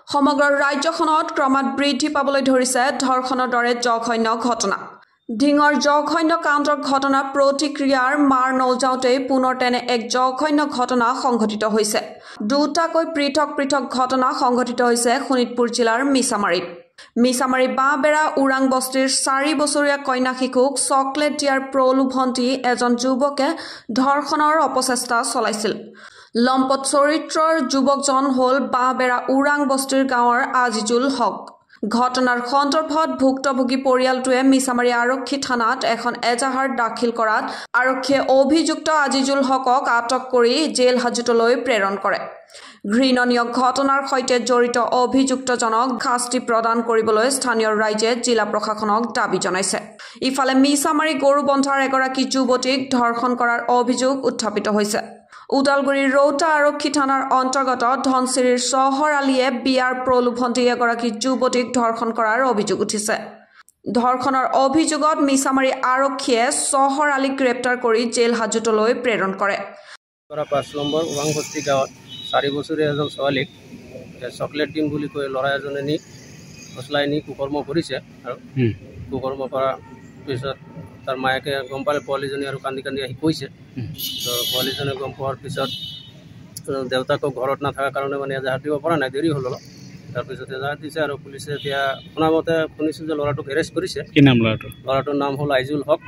সমগ্ৰ ৰাজ্যখনত ক্ৰমাৎ বৃদ্ধি পাবলৈ ধৰিছে ধৰ্ষণৰ দৰে জঘন্য ঘটনা। ডিঙৰ জঘন্য কাণ্ডৰ ঘটনা প্ৰতিক্ৰিয়াৰ মাৰ নৌজাওঁতেই পুনৰ তেনে এক জঘন্য ঘটনা সংঘটিত হৈছে। দুটাকৈ পৃথক পৃথক ঘটনা সংঘটিত হৈছে শোণিতপুৰ জিলাৰ মিছামাৰীত। মিছামাৰী বাঁহবেৰা ওৰাং বস্তিৰ 4 বছৰীয়া কন্যা শিশুক চকলেট দিয়াৰ প্ৰলোভন দি এজন যুৱকে ধৰ্ষণৰ অপচেষ্টা চলাইছিল। লম্পট চৰিত্ৰৰ যুৱকজন হ'ল বাঁহবেৰা ওৰাং বস্তিৰ গাঁৱৰ আজিজুল হক। ঘটনাৰ সন্দৰ্ভত ভুক্তভোগী পৰিয়ালটোৱে মিছামাৰী আৰক্ষী থানাত এখন এজাহাৰ দাখিল কৰাত আৰক্ষীয়ে অভিযুক্ত আজিজুল হকক আটক কৰি জেল হাজতলৈ প্ৰেৰণ কৰে। ঘৃণনীয় ঘটনাৰ সৈতে জড়িত অভিযুক্তজনক শাস্তি প্ৰদান কৰিবলৈ স্থানীয় ৰাইজে জিলা প্ৰশাসনক দাবী জনাইছে। ইফালে মিছামাৰী গৰুবন্ধাৰ এগৰাকী যুৱতীক ধৰ্ষণ কৰাৰ অভিযোগ উত্থাপিত হৈছে। উদালগুৰিৰ ৰৌতা আৰক্ষী থানাৰ অন্তৰ্গত ধনচিৰিৰ চহৰ আলীয়ে বিয়াৰ প্ৰলোভন দি এগৰাকী যুৱতীক ধৰ্ষণ কৰাৰ অভিযোগ উঠিছে। ধৰ্ষণৰ অভিযোগত মিছামাৰী আৰক্ষীয়ে চহৰ আলীক গ্ৰেপ্তাৰ কৰি জেল হাজতলৈ প্ৰেৰণ কৰে। 5 নম্বৰ ওৰাং বস্তি গাঁৱত 4 বছৰীয়া এজন ছোৱালীক চকলেট দিম বুলি কৈ ল'ৰা এজনে নি ফচলাই নি কুকৰ্ম কৰিছে আৰু কুকৰ্ম কৰাৰ পিছত তাৰ মায়েকে গম পালে পোৱালীজনী আৰু কান্দি কান্দি আহি কৈছে। তো পোৱালীজনে গম পোৱাৰ পিছত দেউতাকক ঘৰত নাথাকাৰ কাৰণে মানে এজাহাৰ দিব পৰা নাই, দেৰি হ'ল অলপ। তাৰপিছত এজাহাৰ দিছে আৰু পুলিচে এতিয়া শুনামতে শুনিছোঁ যে ল'ৰাটোক এৰেষ্ট কৰিছে। কি নাম ল'ৰাটোৰ? ল'ৰাটোৰ নাম হ'ল আইজুল হক।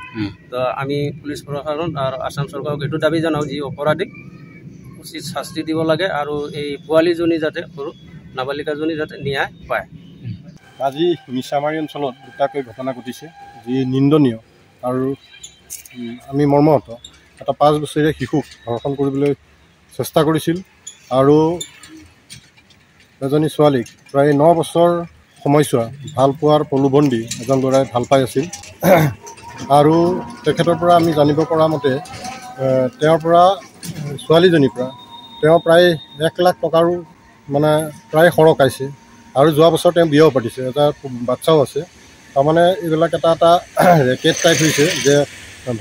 তো আমি পুলিচ প্ৰশাসন আৰু আসাম চৰকাৰক এইটো দাবী জনাওঁ যি অপৰাধীক উচিত শাস্তি দিব লাগে আৰু এই পোৱালীজনী যাতে সৰু নাবালিকাজনী যাতে ন্যায় পায়। আজি মিছামাৰী অঞ্চলত দুটাকৈ ঘটনা ঘটিছে যি নিন্দনীয় আৰু আমি মৰ্মাহত। এটা 5 বছৰীয়া শিশুক ধৰ্ষণ কৰিবলৈ চেষ্টা কৰিছিল আৰু এজনী ছোৱালীক প্ৰায় 9 বছৰ সময়ছোৱা ভাল পোৱাৰ প্ৰলোভন দি এজন ল'ৰাই ভাল পাই আছিল আৰু তেখেতৰ পৰা আমি জানিব পৰা মতে তেওঁৰ পৰা ছোৱালীজনীৰ পৰা তেওঁ প্ৰায় 1 লাখ টকাৰো মানে প্ৰায় সৰকাইছে আৰু যোৱা বছৰ তেওঁ বিয়াও পাতিছে, এটা বাচ্চাও আছে। তাৰমানে এইবিলাক এটা ৰেকেট টাইপ হৈছে যে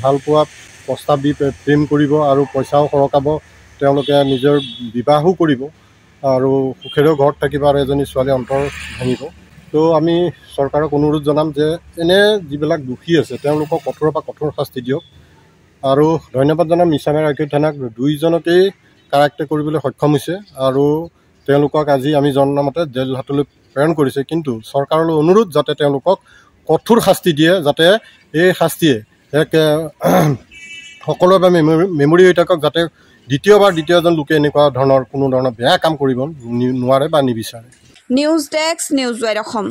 ভাল পোৱা প্ৰস্তাৱ দি প্ৰেম কৰিব আৰু পইচাও সৰকাব, তেওঁলোকে নিজৰ বিবাহো কৰিব আৰু সুখেৰেও ঘৰত থাকিব আৰু এজনী ছোৱালী অন্তৰ ভাঙিব। তো আমি চৰকাৰক অনুৰোধ জনাম যে এনে যিবিলাক দোষী আছে তেওঁলোকক কঠোৰৰ পৰা কঠোৰ শাস্তি দিয়ক। আৰু ধন্যবাদ জনাম মিছামাৰী আৰক্ষী থানাক, 2জনকেই কাৰেক্ট কৰিবলৈ সক্ষম হৈছে আৰু তেওঁলোকক আজি আমি জনামতে জেল হাজতলৈ প্ৰেৰণ কৰিছে। কিন্তু চৰকাৰলৈ অনুৰোধ যাতে তেওঁলোকক কঠোৰ শাস্তি দিয়ে, যাতে এই শাস্তিয়ে এক সকলোৰে বাবে মেমৰি হৈ থাকক, যাতে দ্বিতীয়জন লোকে এনেকুৱা ধৰণৰ কোনো ধৰণৰ বেয়া কাম কৰিব নোৱাৰে বা নিবিচাৰে। News desk, news wide Assam.